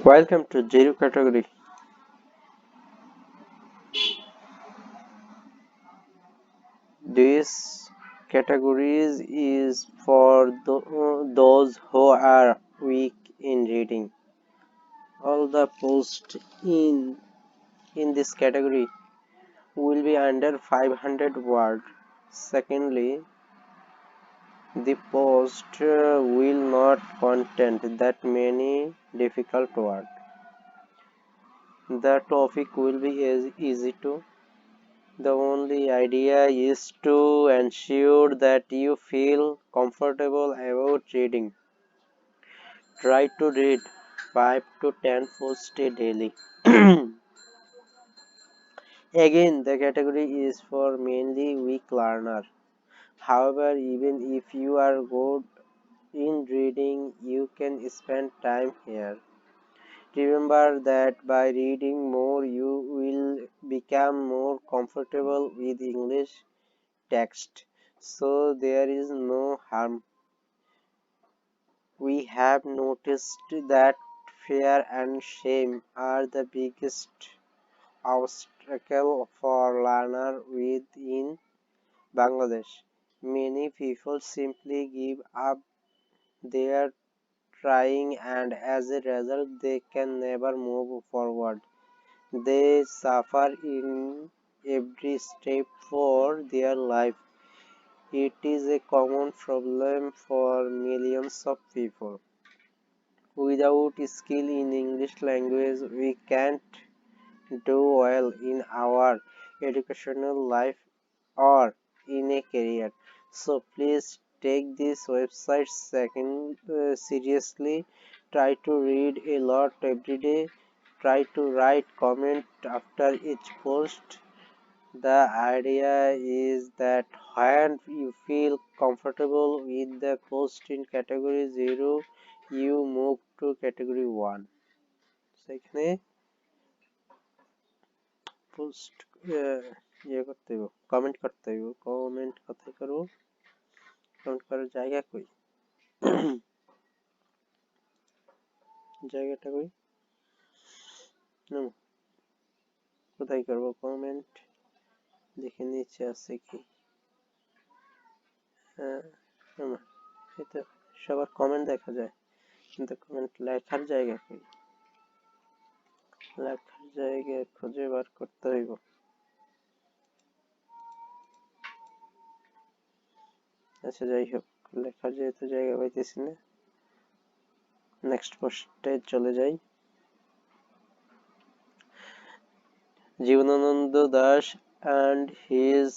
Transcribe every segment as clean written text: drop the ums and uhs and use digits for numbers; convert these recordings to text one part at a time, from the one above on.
Welcome to Zero Category. This categories is for those who are weak in reading. All the posts in this category will be under 500 words. Secondly, the post will not contain that many difficult words. The topic will be easy to. The only idea is to ensure that you feel comfortable about reading. Try to read 5 to 10 posts a daily. Again, the category is for mainly weak learner. However, even if you are good in reading, you can spend time here. Remember that by reading more, you will become more comfortable with English text, so there is no harm. We have noticed that fear and shame are the biggest obstacle for learner within Bangladesh. Many people simply give up their trying, and as a result they can never move forward. They suffer in every step for their life. It is a common problem for millions of people. Without skill in English language, we can't do well in our educational life or in a career. So please take this website second seriously. Try to read a lot every day. Try to write comment after each post. The idea is that when you feel comfortable with the post in category 0, you move to category 1. সেখানে post ইয়ে করতে হইব, comment করতে হইব। Comment কোথায় করব? Comment করার জায়গা কই? জায়গাটা কই? কোথায় করব কমেন্ট? দেখে নিচে আছে কি? হ্যাঁ, এই তো সবার কমেন্ট দেখা যায়, কিন্তু কমেন্ট লেখার জায়গা কই? লেখার জায়গা খুঁজে বার করতে হইব। আচ্ছা, যাই হোক, লেখার যেহেতু জায়গা পাইতেছি না, নেক্সট পোস্টে চলে যাই। Jibanananda Das and his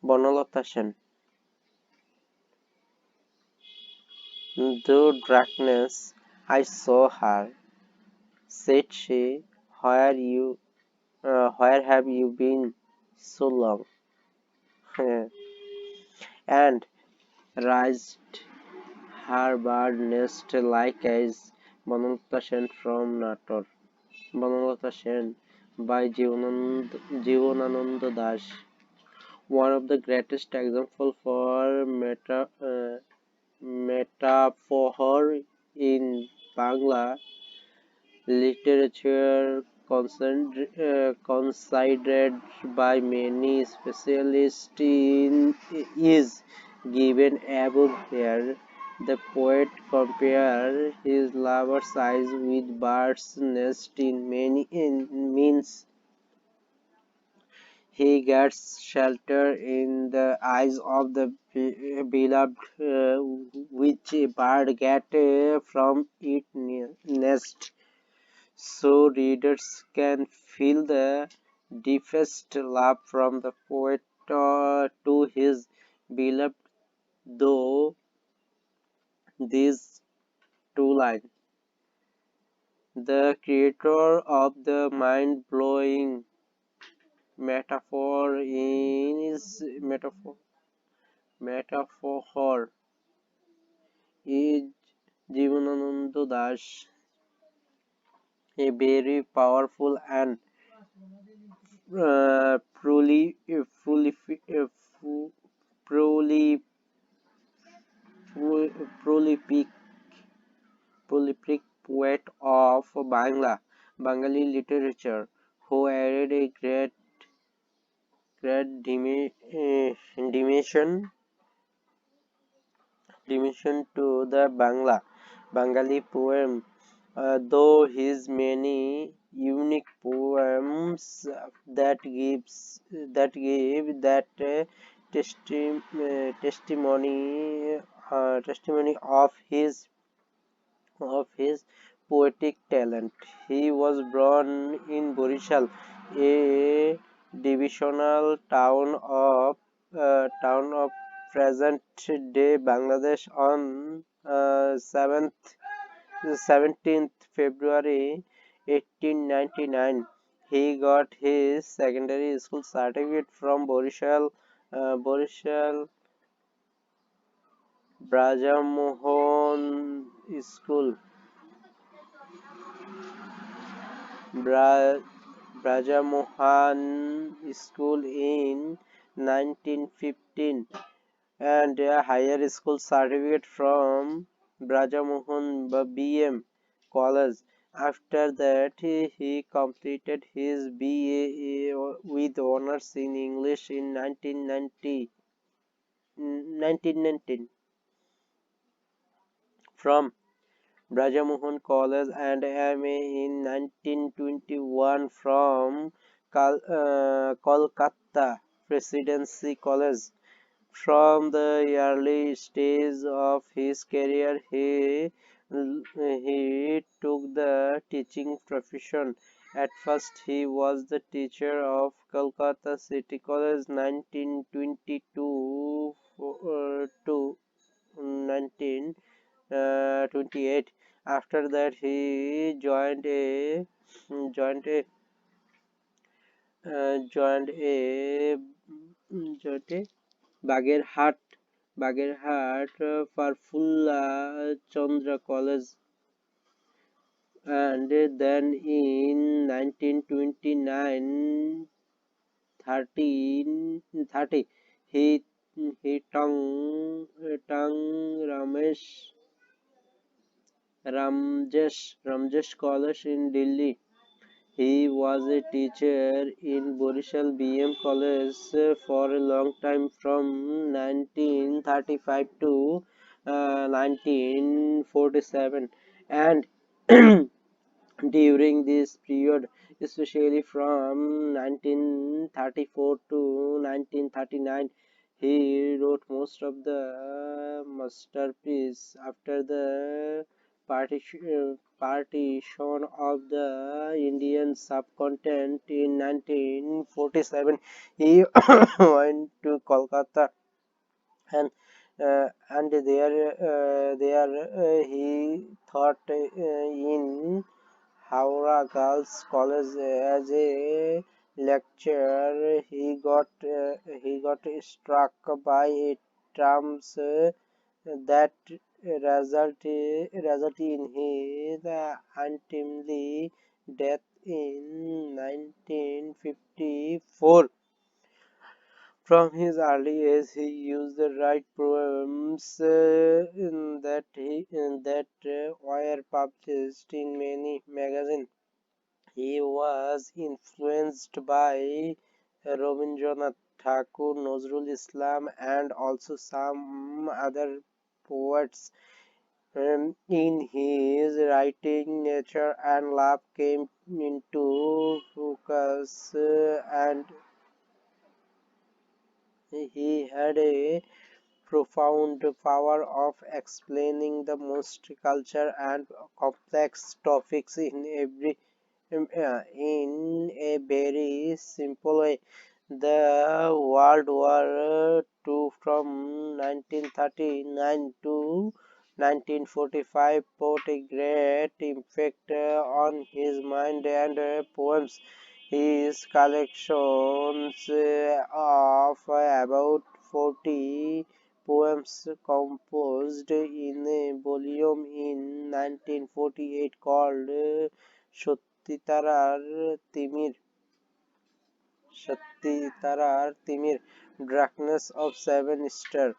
Banalata Sen. Through darkness I saw her, said she, where have you been so long? And raised her bird nest like as Banalata Sen from Nator. Banalata Sen by Jibanananda Das, one of the greatest examples for metaphor in Bangla literature, considered by many specialists is given above here. The poet compares his lover's eyes with bird's nest means he gets shelter in the eyes of the beloved, which a bird gets from its nest. So readers can feel the deepest love from the poet to his beloved, though these two lines. The creator of the mind-blowing metaphor is Jivanananda Das, a very powerful and prolific prolific poet of Bengali literature, who added a great dimension to the Bengali poem. Though his many unique poems that give testimony of his poetic talent. He was born in Borishal, a divisional town of present-day Bangladesh, on 17th February 1899. He got his secondary school certificate from Borishal Brajamohan School. Bra- Brajamohan School in 1915, and a higher school certificate from Brajamohan BM College. After that, he completed his BA with honors in English in 1919 from Brajamohan College, and MA in 1921 from Kolkata Presidency College. From the early stage of his career, he took the teaching profession. At first, he was the teacher of Kolkata City College 1922 to 1928. After that, he joined a joined a joined a Bagherhat Farfulla Chandra College, and then in 1929 30 he tung Ramjesh College in Delhi. He was a teacher in Borishal BM College for a long time, from 1935 to 1947, and during this period, especially from 1934 to 1939, he wrote most of the masterpiece. After the partition of the Indian subcontinent in 1947, he went to Kolkata, and there he taught in Howrah Girls College as a lecturer. He got struck by a terms that resulted in his untimely death in 1954. From his early age, he used to write poems that were published in many magazines. He was influenced by Rabindranath Tagore, Nazrul Islam, and also some other poets. In his writing, nature and love came into focus, and he had a profound power of explaining the most culture and complex topics in a very simple way. The World War II, from 1939 to 1945, put a great impact on his mind and poems. His collections of about 40 poems, composed in a volume in 1948 called Satyatarar Timir, Satyatarar Timir, Darkness of Seven Stars,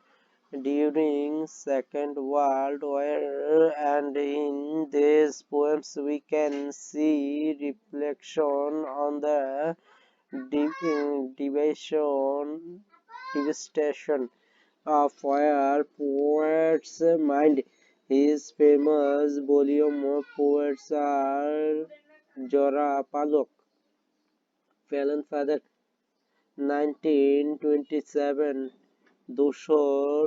during Second World War, and in these poems we can see reflection on the devastation of our poet's mind. His famous volume of poets are Jora Palok, Felon Father, 1927, ধূসর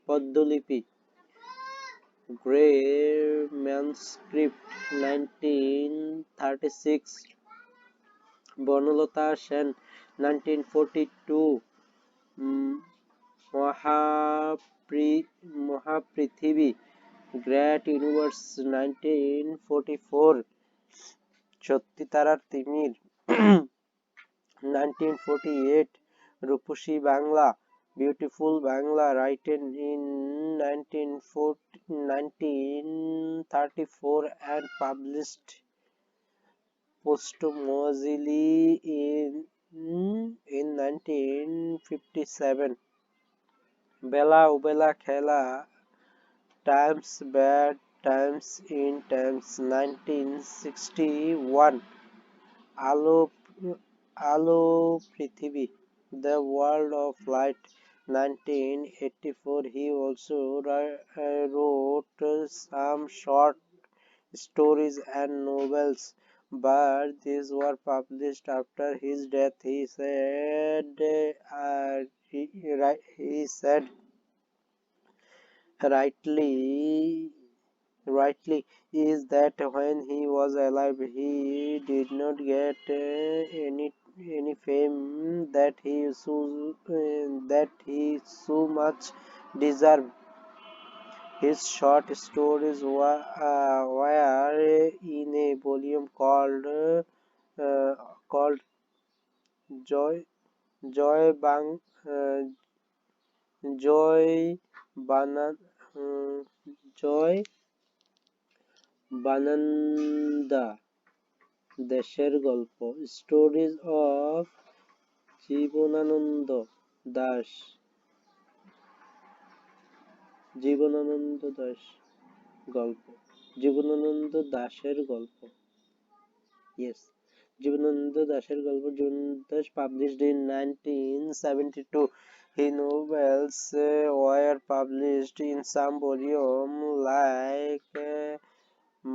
পদ্মলিপি, Grey Manuscript, 1936, Banalata Sen, 1942, um, Mahaprithibi, Great Universe, 1944, সত্যিতারার Timir, 1948, Rupasi Bangla, Beautiful Bangla, written in 1934 and published posthumously in 1957. বেলা উবেলা খেলা, Times Bad Times in Times, 1961. আলো আলো পৃথিবী, The World of Light, 1984. He also wrote some short stories and novels, but these were published after his death. He said rightly rightly is that when he was alive he did not get any fame that he so much deserved. His short stories were in a volume called Joy Joy Bang Joy Banan Joy Bananda, দেশের গল্প, Stories of Jibanananda Das, Jibanananda Das গল্প, জীবনানন্দ দাশের গল্প, yes, Jibanananda দাশের গল্প, Jibanananda Das, published in 1972. His novels were published in some volume like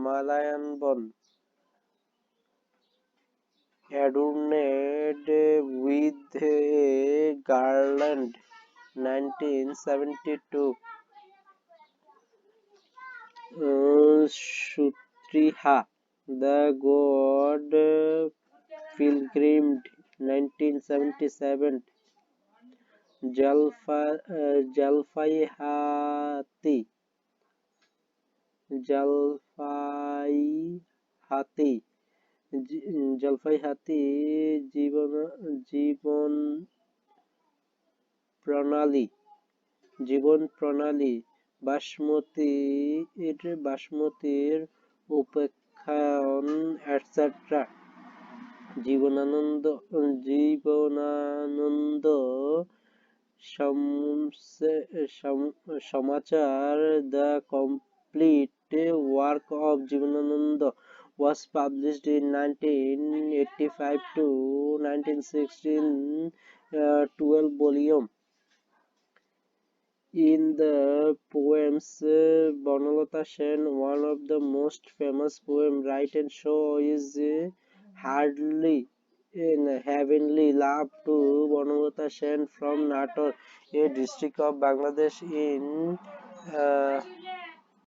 Malayan adorned with a garland, 1972. Shutriha, the god pilgrimed, 1977. Jalfaihati, Jalfaihati, জলপাইহাতি জীবন প্রণালী, বাসমতির উপাখ্যান, etc. Jibanananda Samachar, the complete work of Jivanananda, was published in 1985 to 1916, 12 volume. In the poems, Banalata Sen, one of the most famous poem written show is hardly in Heavenly Love to Banalata Sen from Nator, a district of Bangladesh in